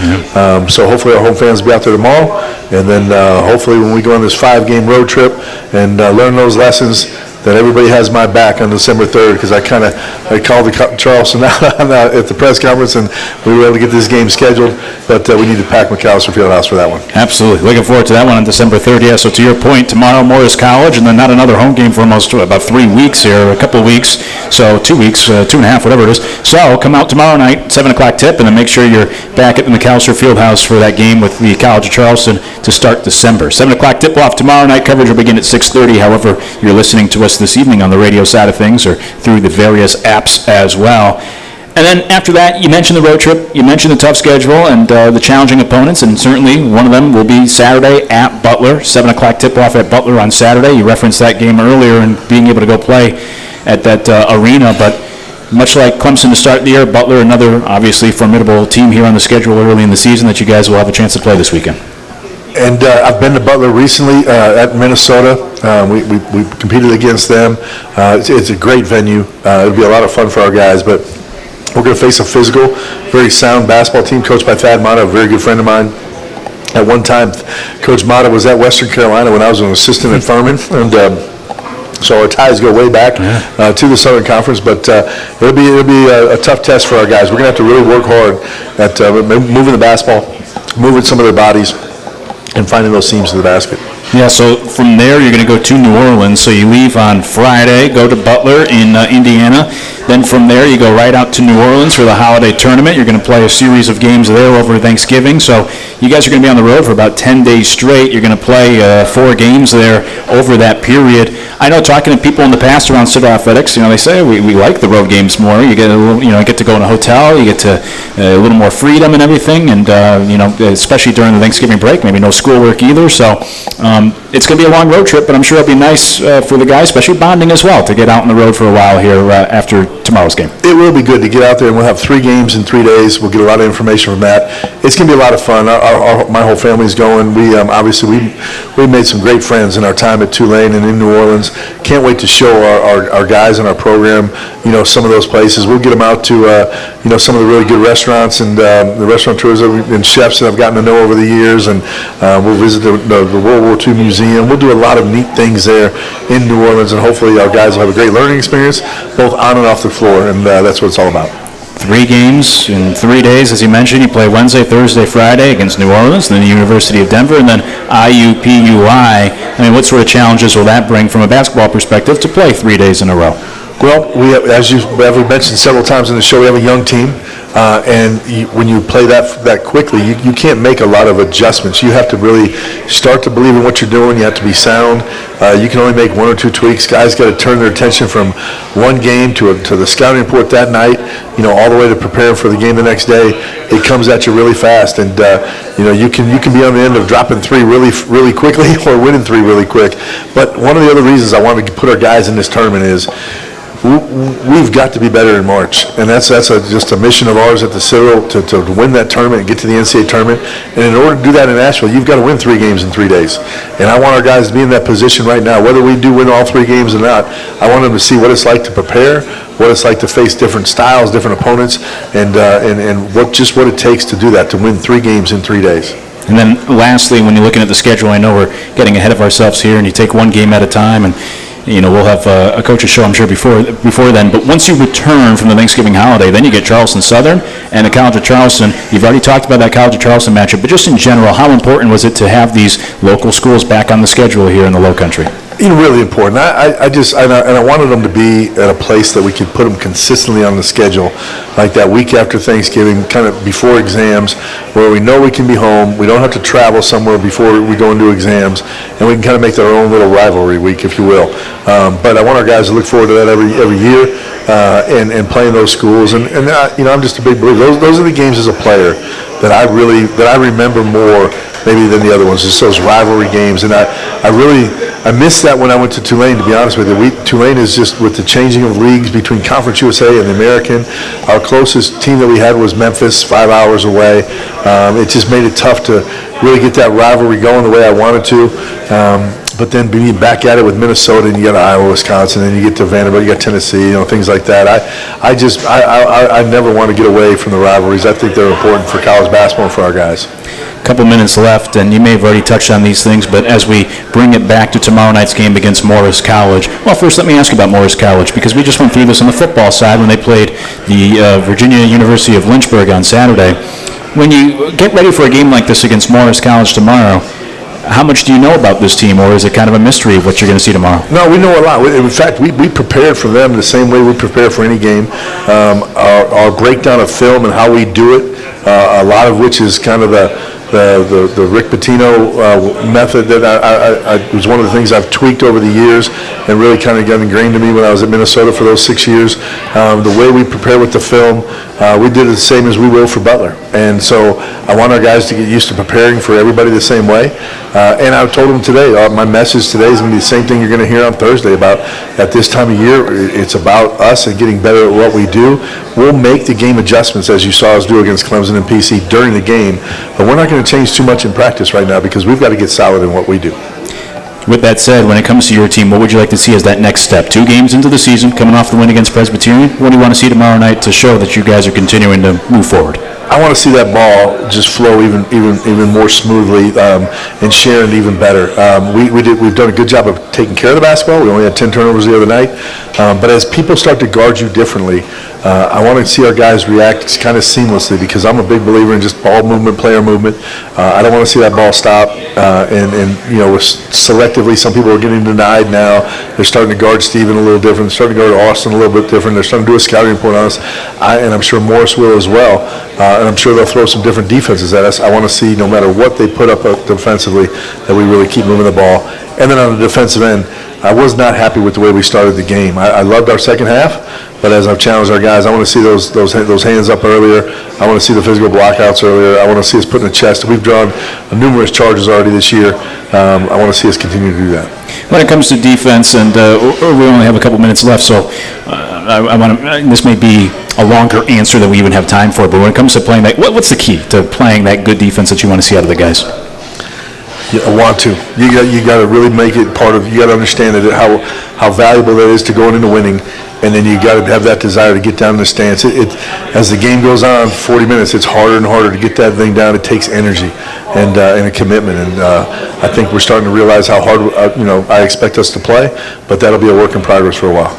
So hopefully our home fans will be out there tomorrow, and then hopefully when we go on this 5-game road trip and learn those lessons, that everybody has my back on December 3rd, because I called Charleston out at the press conference, and we were able to get this game scheduled, but we need to pack McAllister Fieldhouse for that one.
Absolutely. Looking forward to that one on December 3rd. Yeah, so to your point, tomorrow Morris College, and then not another home game for almost about 3 weeks here, a couple of weeks, so 2 weeks, 2.5, whatever it is. So come out tomorrow night, 7 o'clock tip, and then make sure you're back at the McAllister Fieldhouse for that game with the College of Charleston to start December. 7 o'clock tip-off tomorrow night. Coverage will begin at 6:30. However, you're listening to us this evening on the radio side of things or through the various apps as well. And then after that, you mentioned the road trip, you mentioned the tough schedule and the challenging opponents, and certainly one of them will be Saturday at Butler, 7 o'clock tip-off at Butler on Saturday. You referenced that game earlier and being able to go play at that arena, but much like Clemson to start the year, Butler, another obviously formidable team here on the schedule early in the season that you guys will have a chance to play this weekend.
And I've been to Butler recently at Minnesota. We competed against them. It's a great venue. It'll be a lot of fun for our guys, but we're going to face a physical, very sound basketball team coached by Thad Mata, a very good friend of mine. At one time, Coach Mata was at Western Carolina when I was an assistant at Furman, and so our ties go way back to the Southern Conference, but it'll be a tough test for our guys. We're going to have to really work hard at moving the basketball, moving some of their bodies, and finding those seams to the basket.
Yeah, so from there you're going to go to New Orleans. So you leave on Friday, go to Butler in Indiana. Then from there you go right out to New Orleans for the holiday tournament. You're going to play a series of games there over Thanksgiving. So you guys are going to be on the road for about 10 days straight. You're going to play 4 games there over that period. I know talking to people in the past around Citadel Athletics, they say we like the road games more. You get a little, get to go in a hotel. You get to a little more freedom and everything, and especially during the Thanksgiving break, maybe no schoolwork either. So it's going to be a long road trip, but I'm sure it'll be nice for the guys, especially bonding as well, to get out on the road for a while here after tomorrow's game.
It will be good to get out there, and we'll have 3 games in 3 days. We'll get a lot of information from that. It's going to be a lot of fun. My whole family's going. We obviously we made some great friends in our time at Tulane and in New Orleans. Can't wait to show our guys in our program, some of those places. We'll get them out to some of the really good restaurants and the restaurateurs and chefs that I've gotten to know over the years, and we'll visit the World War II Museum. We'll do a lot of neat things there in New Orleans, and hopefully our guys will have a great learning experience, both on and off the floor, and that's what it's all about.
3 games in 3 days, as you mentioned. You play Wednesday, Thursday, Friday against New Orleans, then the University of Denver, and then IUPUI. What sort of challenges will that bring from a basketball perspective to play 3 days in a row?
Well, as you've mentioned several times in the show, we have a young team. when you play that quickly, you can't make a lot of adjustments. You have to really start to believe in what you're doing. You have to be sound. You can only make one or two tweaks. Guys got to turn their attention from one game to the scouting report that night, all the way to preparing for the game the next day. It comes at you really fast, and you can be on the end of dropping three really quickly or winning three really quick. But one of the other reasons I wanted to put our guys in this tournament is we've got to be better in March, and that's just a mission of ours at the Citadel to win that tournament and get to the NCAA tournament. And in order to do that in Nashville, you've got to win 3 games in 3 days. And I want our guys to be in that position right now. Whether we do win all 3 games or not, I want them to see what it's like to prepare, what it's like to face different styles, different opponents, and what it takes to do that, to win 3 games in 3 days.
And then lastly, when you're looking at the schedule, I know we're getting ahead of ourselves here, and you take one game at a time, and we'll have a coach's show, I'm sure, before then. But once you return from the Thanksgiving holiday, then you get Charleston Southern and the College of Charleston. You've already talked about that College of Charleston matchup, but just in general, how important was it to have these local schools back on the schedule here in the Low Country?
Really important. I wanted them to be at a place that we could put them consistently on the schedule, like that week after Thanksgiving, kind of before exams, where we know we can be home. We don't have to travel somewhere before we go into exams, and we can kind of make our own little rivalry week, if you will. But I want our guys to look forward to that every year and playing those schools. And I'm just a big believer. Those are the games as a player that I remember more maybe than the other ones. It's those rivalry games, and I missed that when I went to Tulane, to be honest with you. Tulane is just, with the changing of leagues between Conference USA and the American, our closest team that we had was Memphis, 5 hours away. It just made it tough to really get that rivalry going the way I wanted to. But then being back at it with Minnesota, and you got Iowa, Wisconsin, and you get to Vanderbilt, you got Tennessee, things like that. I never want to get away from the rivalries. I think they're important for college basketball and for our guys.
Couple minutes left, and you may have already touched on these things, but as we bring it back to tomorrow night's game against Morris College, well, first let me ask about Morris College, because we just went through this on the football side when they played the Virginia University of Lynchburg on Saturday. When you get ready for a game like this against Morris College tomorrow, how much do you know about this team, or is it kind of a mystery of what you're going to see tomorrow?
No, we know a lot. In fact, we prepared for them the same way we prepare for any game. Our breakdown of film and how we do it, a lot of which is kind of the Rick Pitino method that I was one of the things I've tweaked over the years and really kind of got ingrained to me when I was at Minnesota for those 6 years. The way we prepare with the film, we did it the same as we will for Butler. And so I want our guys to get used to preparing for everybody the same way. And I told them today, my message today is going to be the same thing you're going to hear on Thursday about at this time of year. It's about us and getting better at what we do. We'll make the game adjustments, as you saw us do against Clemson and PC during the game, but we're not going to change too much in practice right now because we've got to get solid in what we do.
With that said, when it comes to your team, what would you like to see as that next step? 2 games into the season, coming off the win against Presbyterian. What do you want to see tomorrow night to show that you guys are continuing to move forward?
I want to see that ball just flow even more smoothly and sharing even better. We've done a good job of taking care of the basketball. We only had 10 turnovers the other night. But as people start to guard you differently, I want to see our guys react kind of seamlessly, because I'm a big believer in just ball movement, player movement. I don't want to see that ball stop. Selectively, some people are getting denied now. They're starting to guard Steven a little different. They're starting to guard Austin a little bit different. They're starting to do a scouting report on us, and I'm sure Morris will as well. And I'm sure they'll throw some different defenses at us. I want to see, no matter what they put up defensively, that we really keep moving the ball. And then on the defensive end, I was not happy with the way we started the game. I loved our second half, but as I've challenged our guys, I want to see those hands up earlier. I want to see the physical blockouts earlier. I want to see us put in the chest. We've drawn numerous charges already this year. I want to see us continue to do that.
When it comes to defense, and we only have a couple minutes left, so I want to. This may be a longer answer than we even have time for. But when it comes to playing that, what's the key to playing that good defense that you want to see out of the guys?
I want to. You got to really make it part of. You got to understand that how valuable that is to going into winning, and then you got to have that desire to get down in the stance. As the game goes on, 40 minutes, it's harder and harder to get that thing down. It takes energy and a commitment, and I think we're starting to realize how hard I expect us to play. But that'll be a work in progress for a while.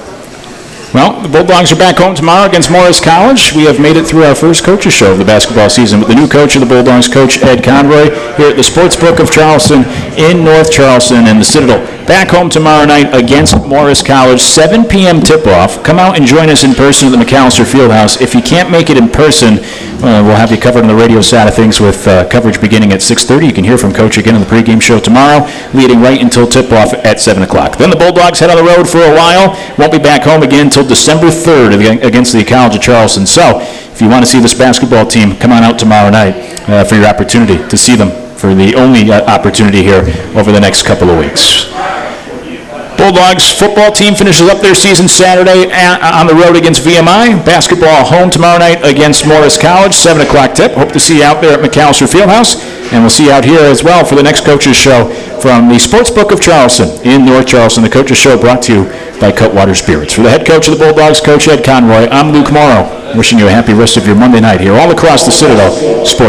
Well, the Bulldogs are back home tomorrow against Morris College. We have made it through our first coaches show of the basketball season with the new coach of the Bulldogs, Coach Ed Conroy, here at the Sportsbook of Charleston in North Charleston and the Citadel. Back home tomorrow night against Morris College, 7 p.m. tip-off. Come out and join us in person at the McAllister Fieldhouse. If you can't make it in person, we'll have you covered on the radio side of things with coverage beginning at 6:30. You can hear from Coach again on the pregame show tomorrow, leading right until tip-off at 7 o'clock. Then the Bulldogs head on the road for a while. Won't be back home again until December 3rd against the College of Charleston. So, if you want to see this basketball team, come on out tomorrow night for your opportunity to see them, for the only opportunity here over the next couple of weeks. Bulldogs football team finishes up their season Saturday on the road against VMI. Basketball home tomorrow night against Morris College, 7 o'clock tip. Hope to see you out there at McAllister Fieldhouse. And we'll see you out here as well for the next Coaches Show from the Sportsbook of Charleston in North Charleston. The Coaches Show brought to you by Cutwater Spirits. For the head coach of the Bulldogs, Coach Ed Conroy, I'm Luke Morrow, wishing you a happy rest of your Monday night here all across the Citadel Sports.